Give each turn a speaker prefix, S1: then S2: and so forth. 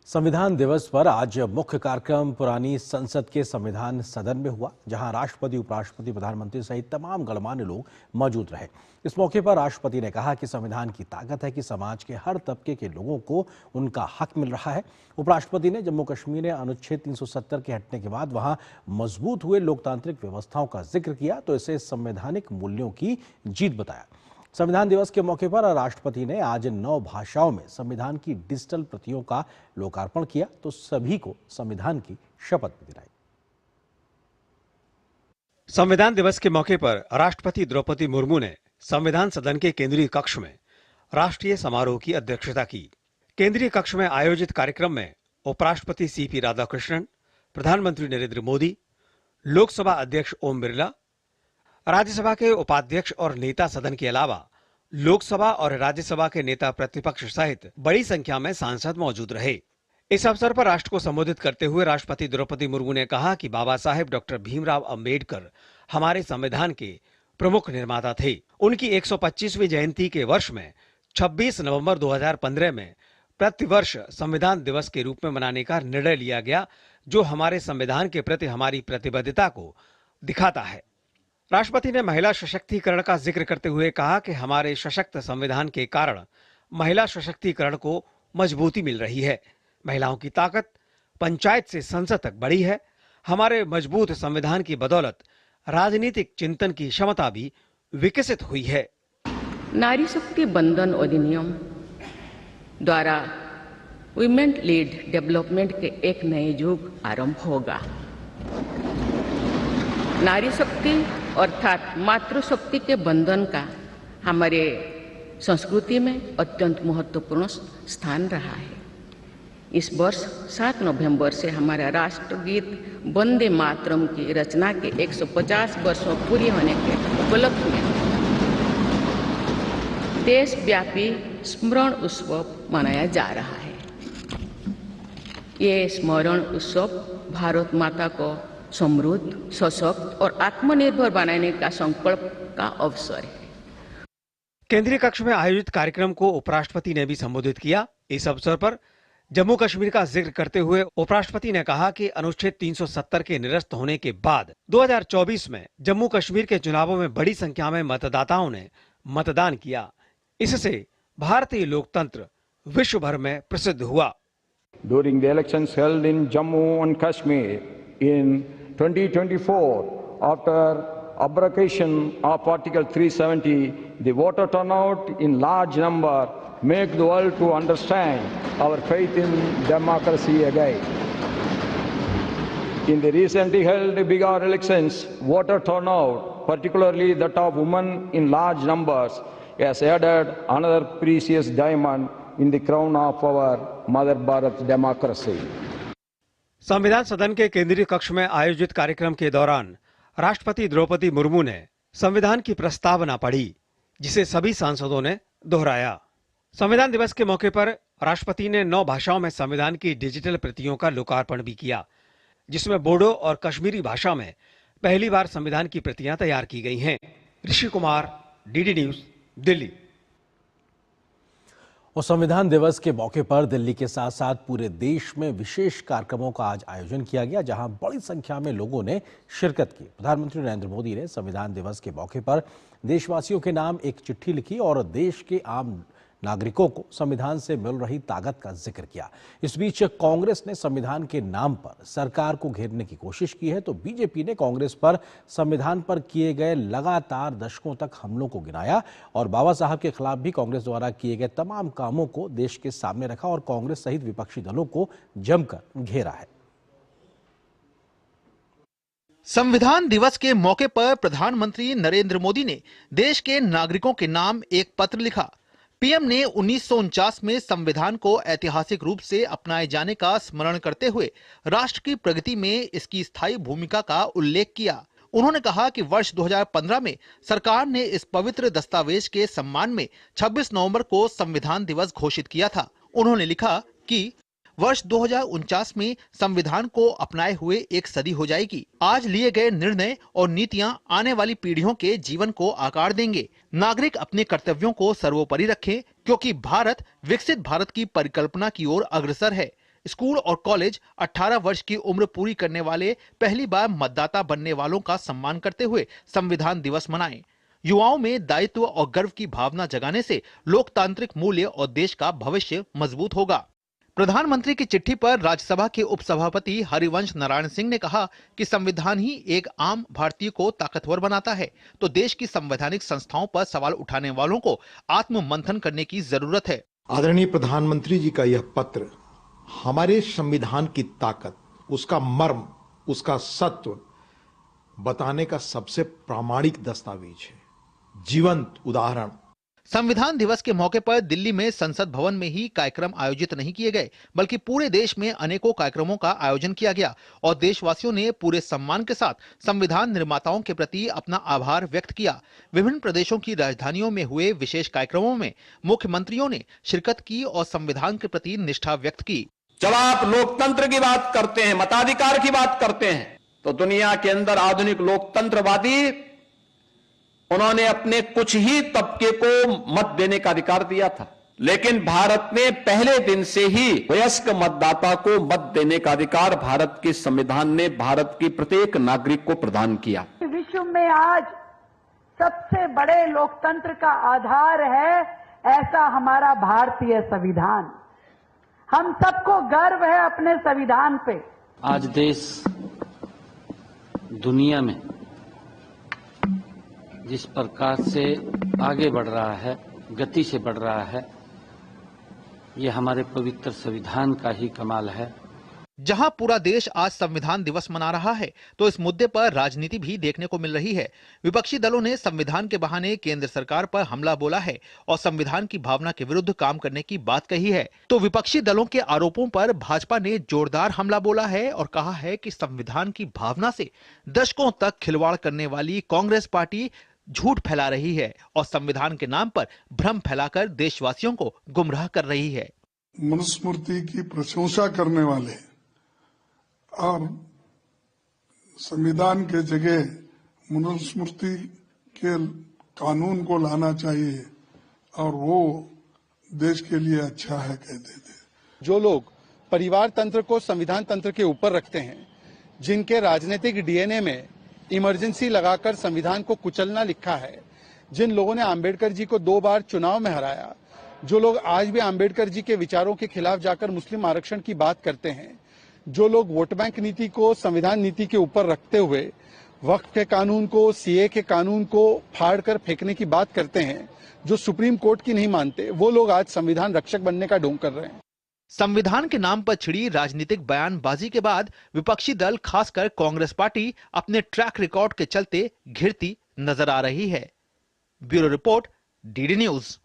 S1: संविधान दिवस पर आज मुख्य कार्यक्रम पुरानी संसद के संविधान सदन में हुआ, जहां राष्ट्रपति, उपराष्ट्रपति, प्रधानमंत्री सहित तमाम गणमान्य लोग मौजूद रहे। इस मौके पर राष्ट्रपति ने कहा कि संविधान की ताकत है कि समाज के हर तबके के लोगों को उनका हक मिल रहा है। उपराष्ट्रपति ने जम्मू कश्मीर में अनुच्छेद 370 के हटने के बाद वहां मजबूत हुए लोकतांत्रिक व्यवस्थाओं का जिक्र किया तो इसे संवैधानिक मूल्यों की जीत बताया। संविधान दिवस के मौके पर राष्ट्रपति ने आज 9 भाषाओं में संविधान की डिजिटल प्रतियों का लोकार्पण किया तो सभी को संविधान की शपथ भी दिलाई।
S2: संविधान दिवस के मौके पर राष्ट्रपति द्रौपदी मुर्मू ने संविधान सदन के केंद्रीय कक्ष में राष्ट्रीय समारोह की अध्यक्षता की। केंद्रीय कक्ष में आयोजित कार्यक्रम में उपराष्ट्रपति सीपी राधाकृष्णन, प्रधानमंत्री नरेंद्र मोदी, लोकसभा अध्यक्ष ओम बिरला, राज्यसभा के उपाध्यक्ष और नेता सदन के अलावा लोकसभा और राज्यसभा के नेता प्रतिपक्ष सहित बड़ी संख्या में सांसद मौजूद रहे। इस अवसर पर राष्ट्र को संबोधित करते हुए राष्ट्रपति द्रौपदी मुर्मू ने कहा कि बाबा साहेब डॉक्टर भीमराव अंबेडकर हमारे संविधान के प्रमुख निर्माता थे। उनकी 125वीं जयंती के वर्ष में 26 नवंबर 2015 में प्रतिवर्ष संविधान दिवस के रूप में मनाने का निर्णय लिया गया, जो हमारे संविधान के प्रति हमारी प्रतिबद्धता को दिखाता है। राष्ट्रपति ने महिला सशक्तिकरण का जिक्र करते हुए कहा कि हमारे सशक्त संविधान के कारण महिला सशक्तिकरण को मजबूती मिल रही है। महिलाओं की ताकत पंचायत से संसद तक बढ़ी है। हमारे मजबूत संविधान की बदौलत राजनीतिक चिंतन की क्षमता भी विकसित हुई है।
S3: नारी शक्ति बंधन अधिनियम द्वारा वुमेन लीड डेवलपमेंट के एक नए युग आरंभ होगा। नारी शक्ति अर्थात मातृशक्ति के बंधन का हमारे संस्कृति में अत्यंत महत्वपूर्ण स्थान रहा है। इस वर्ष 7 नवंबर से हमारा राष्ट्रगीत वंदे मातरम की रचना के 150 वर्षों पूरी होने के उपलक्ष्य में देशव्यापी स्मरण उत्सव मनाया जा रहा है। ये स्मरण उत्सव भारत माता को समृद्ध, सशक्त और आत्मनिर्भर बनाने का संकल्प का अवसर है।
S2: केंद्रीय कक्ष में आयोजित कार्यक्रम को उपराष्ट्रपति ने भी संबोधित किया। इस अवसर पर जम्मू कश्मीर का जिक्र करते हुए उपराष्ट्रपति ने कहा कि अनुच्छेद 370 के निरस्त होने के बाद 2024 में जम्मू कश्मीर के चुनावों में बड़ी संख्या में मतदाताओं ने मतदान किया। इससे भारतीय लोकतंत्र विश्व भर में प्रसिद्ध हुआ।
S4: During the elections held in Jammu and Kashmir in 2024, after abrogation of Article 370, the voter turnout in large number make the world to understand our faith in democracy again. In the recently held Bihar elections, voter turnout, particularly that of women in large numbers, has added another precious diamond in the crown of our Mother Bharat democracy.
S2: संविधान सदन के केंद्रीय कक्ष में आयोजित कार्यक्रम के दौरान राष्ट्रपति द्रौपदी मुर्मू ने संविधान की प्रस्तावना पढ़ी, जिसे सभी सांसदों ने दोहराया। संविधान दिवस के मौके पर राष्ट्रपति ने 9 भाषाओं में संविधान की डिजिटल प्रतियों का लोकार्पण भी किया, जिसमें बोडो और कश्मीरी भाषा में पहली बार संविधान की प्रतियां तैयार की गई हैं। Rishi Kumar, DD news, Delhi.
S1: और संविधान दिवस के मौके पर दिल्ली के साथ साथ पूरे देश में विशेष कार्यक्रमों का आज आयोजन किया गया, जहां बड़ी संख्या में लोगों ने शिरकत की। प्रधानमंत्री नरेंद्र मोदी ने संविधान दिवस के मौके पर देशवासियों के नाम एक चिट्ठी लिखी और देश के आम नागरिकों को संविधान से मिल रही ताकत का जिक्र किया। इस बीच कांग्रेस ने संविधान के नाम पर सरकार को घेरने की कोशिश की है तो बीजेपी ने कांग्रेस पर संविधान पर किए गए लगातार दशकों तक हमलों को गिनाया और बाबा साहब के खिलाफ भी कांग्रेस द्वारा किए गए तमाम कामों को देश के सामने रखा और कांग्रेस सहित विपक्षी दलों को जमकर घेरा है।
S5: संविधान दिवस के मौके पर प्रधानमंत्री नरेंद्र मोदी ने देश के नागरिकों के नाम एक पत्र लिखा। पीएम ने 1949 में संविधान को ऐतिहासिक रूप से अपनाए जाने का स्मरण करते हुए राष्ट्र की प्रगति में इसकी स्थायी भूमिका का उल्लेख किया। उन्होंने कहा कि वर्ष 2015 में सरकार ने इस पवित्र दस्तावेज के सम्मान में 26 नवंबर को संविधान दिवस घोषित किया था। उन्होंने लिखा कि वर्ष 2049 में संविधान को अपनाए हुए एक सदी हो जाएगी। आज लिए गए निर्णय और नीतियां आने वाली पीढ़ियों के जीवन को आकार देंगे। नागरिक अपने कर्तव्यों को सर्वोपरि रखें, क्योंकि भारत विकसित भारत की परिकल्पना की ओर अग्रसर है। स्कूल और कॉलेज 18 वर्ष की उम्र पूरी करने वाले पहली बार मतदाता बनने वालों का सम्मान करते हुए संविधान दिवस मनाएं। युवाओं में दायित्व और गर्व की भावना जगाने से लोकतांत्रिक मूल्य और देश का भविष्य मजबूत होगा। प्रधानमंत्री की चिट्ठी पर राज्यसभा के उपसभापति हरिवंश नारायण सिंह ने कहा कि संविधान ही एक आम भारतीय को ताकतवर बनाता है, तो देश की संवैधानिक संस्थाओं पर सवाल उठाने वालों को आत्म मंथन करने की जरूरत है।
S6: आदरणीय प्रधानमंत्री जी का यह पत्र हमारे संविधान की ताकत, उसका मर्म, उसका सत्व बताने का सबसे प्रामाणिक दस्तावेज है, जीवंत उदाहरण।
S5: संविधान दिवस के मौके पर दिल्ली में संसद भवन में ही कार्यक्रम आयोजित नहीं किए गए, बल्कि पूरे देश में अनेकों कार्यक्रमों का आयोजन किया गया और देशवासियों ने पूरे सम्मान के साथ संविधान निर्माताओं के प्रति अपना आभार व्यक्त किया। विभिन्न प्रदेशों की राजधानियों में हुए विशेष कार्यक्रमों में मुख्यमंत्रियों ने शिरकत की और संविधान के प्रति निष्ठा व्यक्त की।
S4: जब आप लोकतंत्र की बात करते हैं, मताधिकार की बात करते हैं, तो दुनिया के अंदर आधुनिक लोकतंत्रवादी उन्होंने अपने कुछ ही तबके को मत देने का अधिकार दिया था, लेकिन भारत ने पहले दिन से ही वयस्क मतदाता को मत देने का अधिकार भारत के संविधान ने भारत के प्रत्येक नागरिक को प्रदान किया।
S7: विश्व में आज सबसे बड़े लोकतंत्र का आधार है ऐसा हमारा भारतीय संविधान। हम सबको गर्व है अपने संविधान पे।
S8: आज देश दुनिया में जिस प्रकार से आगे बढ़ रहा है, गति से बढ़ रहा है, ये हमारे पवित्र संविधान का ही कमाल है।
S5: जहां पूरा देश आज संविधान दिवस मना रहा है, तो इस मुद्दे पर राजनीति भी देखने को मिल रही है। विपक्षी दलों ने संविधान के बहाने केंद्र सरकार पर हमला बोला है और संविधान की भावना के विरुद्ध काम करने की बात कही है। तो विपक्षी दलों के आरोपों पर भाजपा ने जोरदार हमला बोला है और कहा है कि संविधान की भावना से दशकों तक खिलवाड़ करने वाली कांग्रेस पार्टी झूठ फैला रही है और संविधान के नाम पर भ्रम फैलाकर देशवासियों को गुमराह कर रही है।
S9: मनुस्मृति की प्रशंसा करने वाले और संविधान के जगह मनुस्मृति के कानून को लाना चाहिए और वो देश के लिए अच्छा है कहते थे।
S10: जो लोग परिवार तंत्र को संविधान तंत्र के ऊपर रखते हैं, जिनके राजनीतिक डीएनए में इमरजेंसी लगाकर संविधान को कुचलना लिखा है, जिन लोगों ने आंबेडकर जी को 2 बार चुनाव में हराया, जो लोग आज भी आंबेडकर जी के विचारों के खिलाफ जाकर मुस्लिम आरक्षण की बात करते हैं, जो लोग वोट बैंक नीति को संविधान नीति के ऊपर रखते हुए वक्फ के कानून को, सीए के कानून को फाड़कर फेंकने की बात करते हैं, जो सुप्रीम कोर्ट की नहीं मानते, वो लोग आज संविधान रक्षक बनने का ढोंग कर रहे हैं।
S5: संविधान के नाम पर छिड़ी राजनीतिक बयानबाजी के बाद विपक्षी दल खासकर कांग्रेस पार्टी अपने ट्रैक रिकॉर्ड के चलते घिरती नजर आ रही है। Bureau report, DD news.